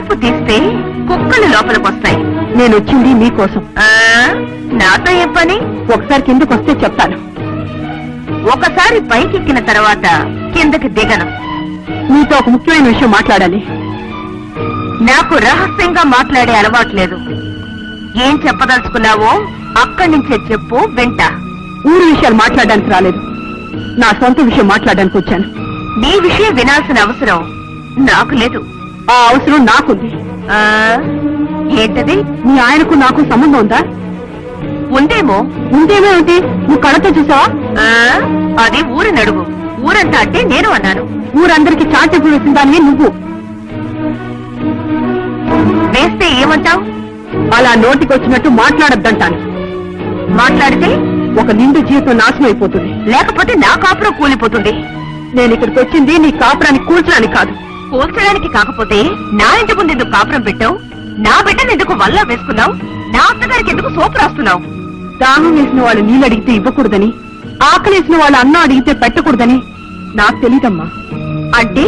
తలుపు తీస్తే కుక్కలు లోపలికి వస్తాయి. నేను వచ్చింది మీకోసం. నాతో ఏం పని? ఒకసారి కిందకు వస్తే చెప్తాను. ఒకసారి పైకెక్కిన తర్వాత కిందకి దిగను. మీతో ఒక ముఖ్యమైన విషయం మాట్లాడాలి. నాకు రహస్యంగా మాట్లాడే అలవాట్లేదు. ఏం చెప్పదలుచుకున్నావో అక్కడి నుంచే చెప్పు, వింటా. ఊరి విషయాలు మాట్లాడడానికి రాలేదు, నా సొంత విషయం మాట్లాడడానికి వచ్చాను. నీ విషయం వినాల్సిన అవసరం నాకు లేదు. ఆ అవసరం నాకుంది. ఏంటది? మీ ఆయనకు నాకు సంబంధం ఉందా? ఉందేమో. ఉందేమో ఏంటి? నువ్వు కడతో చూసావా? అది ఊరి నడువు. ఊరంతా అంటే నేను అన్నాను. ఊరందరికి చాటింపు వేసిందాన్ని నువ్వు. వేస్తే ఏమంటావు? అలా నోటికి వచ్చినట్టు మాట్లాడద్దంటాను. మాట్లాడితే ఒక నిండు జీవితం నాశనం అయిపోతుంది. లేకపోతే నా కాపురం కూలిపోతుంది. నేను ఇక్కడికి వచ్చింది నీ కాపురాన్ని కూల్చడానికి కాదు. కూల్చడానికి కాకపోతే నా ఇంటి ముందు ఎందుకు కాపురం పెట్టావు? నా బిడ్డను ఎందుకు వల్ల వేసుకున్నావు? నా అత్తగారికి ఎందుకు సోపు రాస్తున్నావు? దాహం వేసిన వాళ్ళు నీళ్ళు అడిగితే ఇవ్వకూడదని, ఆకలేసిన వాళ్ళు అన్నం అడిగితే పెట్టకూడదని నాకు తెలీదమ్మా. అంటే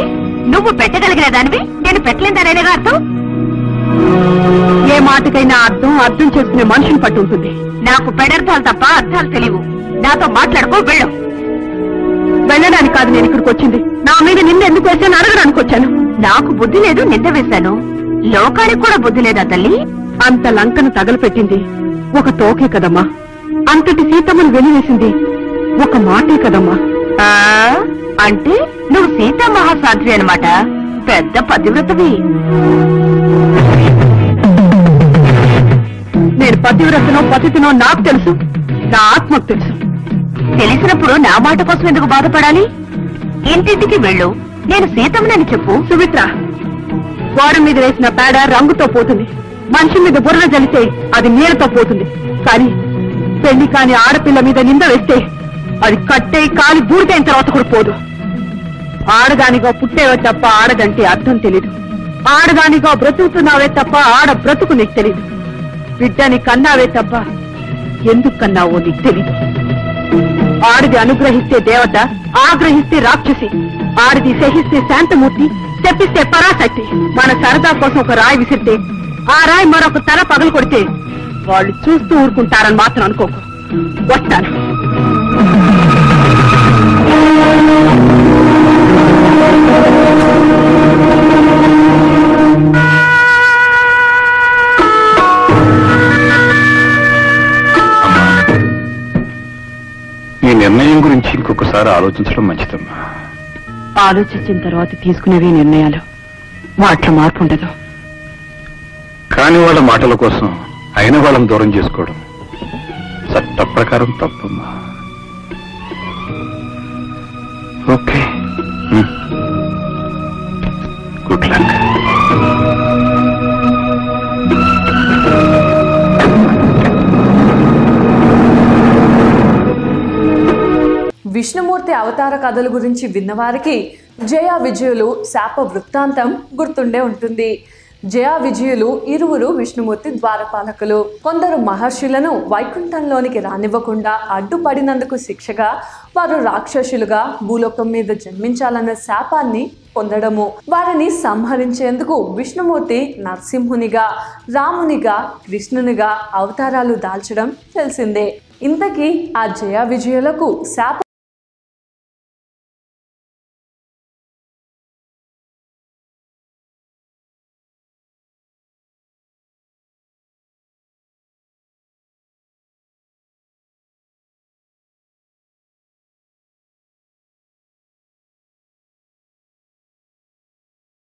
నువ్వు పెట్టగలిగిన దానివి నేను పెట్టలేదనేగా అర్థం? ఏ మాటకైనా అర్థం చేసుకునే మనిషిని పట్టు ఉంటుంది. నాకు పెడర్థాలు తప్ప అర్థాలు తెలియవు. నాతో మాట్లాడుకో, వెళ్ళు. వెళ్ళడానికి కాదు నేను ఇక్కడికి వచ్చింది. నా మీద నిన్న ఎందుకు వేసాను అడగడానికి వచ్చాను. నాకు బుద్ధి లేదు, నింద వేశాను. లోకానికి కూడా బుద్ధి లేదా తల్లి? అంత లంకను తగలపెట్టింది ఒక తోకే కదమ్మా. అంతటి సీతమ్మను వెలివేసింది ఒక మాటే కదమ్మా. అంటే నువ్వు సీతా మహాసాధ్వి అన్నమాట. పెద్ద పతివ్రతవి. నేను పతివ్రతనో పతితనో నాకు తెలుసు, నా ఆత్మకు తెలుసు. తెలిసినప్పుడు నా మాట కోసం ఎందుకు బాధపడాలి? ఇంటింటికి వెళ్ళు, నేను సీతమ్మనని చెప్పు. సుమిత్ర, గోడ మీద వేసిన పేడ రంగుతో పోతుంది, మనిషి మీద బుర్ర జలితే అది నీళ్ళతో పోతుంది. కానీ పెళ్లి కాని ఆడపిల్ల మీద నింద వేస్తే అది కట్టే కాలి బూడిదైన తర్వాత కూడా పోదు. ఆడదానిగా పుట్టేవే తప్ప ఆడదంటే అర్థం తెలీదు. ఆడదానిగా బ్రతుకుతున్నావే తప్ప ఆడ బ్రతుకు నీకు తెలీదు. బిడ్డని కన్నావే తప్ప ఎందుకు కన్నావో నీకు తెలీదు. ఆడిది అనుగ్రహిస్తే దేవత, ఆగ్రహిస్తే రాక్షసి. ఆడిది సహిస్తే శాంతమూర్తి, తెప్పిస్తే పరాశక్తి. మన సరదా కోసం ఒక రాయి విసిరితే ఆ రాయి మరొక తల పగలు కొడితే వాళ్ళు చూస్తూ ఊరుకుంటారని మాత్రం అనుకోకు. వస్తాను. ఈ నిర్ణయం గురించి ఇంకొకసారి ఆలోచించడం మంచిదమ్మా. ఆలోచించిన తర్వాత తీసుకునేవి నిర్ణయాలు, వాటిలో మార్పు ఉండదు. కాని వాళ్ళ మాటల కోసం అయిన వాళ్ళని దూరం చేసుకోవడం చట్ట ప్రకారం తప్పమ్మా. Okay, good luck. విష్ణుమూర్తి అవతార కథల గురించి విన్నవారికి జయ విజయులు శాప వృత్తాంతం గుర్తుండే ఉంటుంది. జయ విజయులు ఇరువురు విష్ణుమూర్తి ద్వారపాలకులు. కొందరు మహర్షులను వైకుంఠంలోనికి రానివ్వకుండా అడ్డుపడినందుకు శిక్షగా వారు రాక్షసులుగా భూలోకం మీద జన్మించాలన్న శాపాన్ని పొందడము. వారిని సంహరించేందుకు విష్ణుమూర్తి నరసింహునిగా, రామునిగా, కృష్ణునిగా అవతారాలు దాల్చడం తెలిసిందే. ఇంతకీ ఆ జయ విజయులకు శాప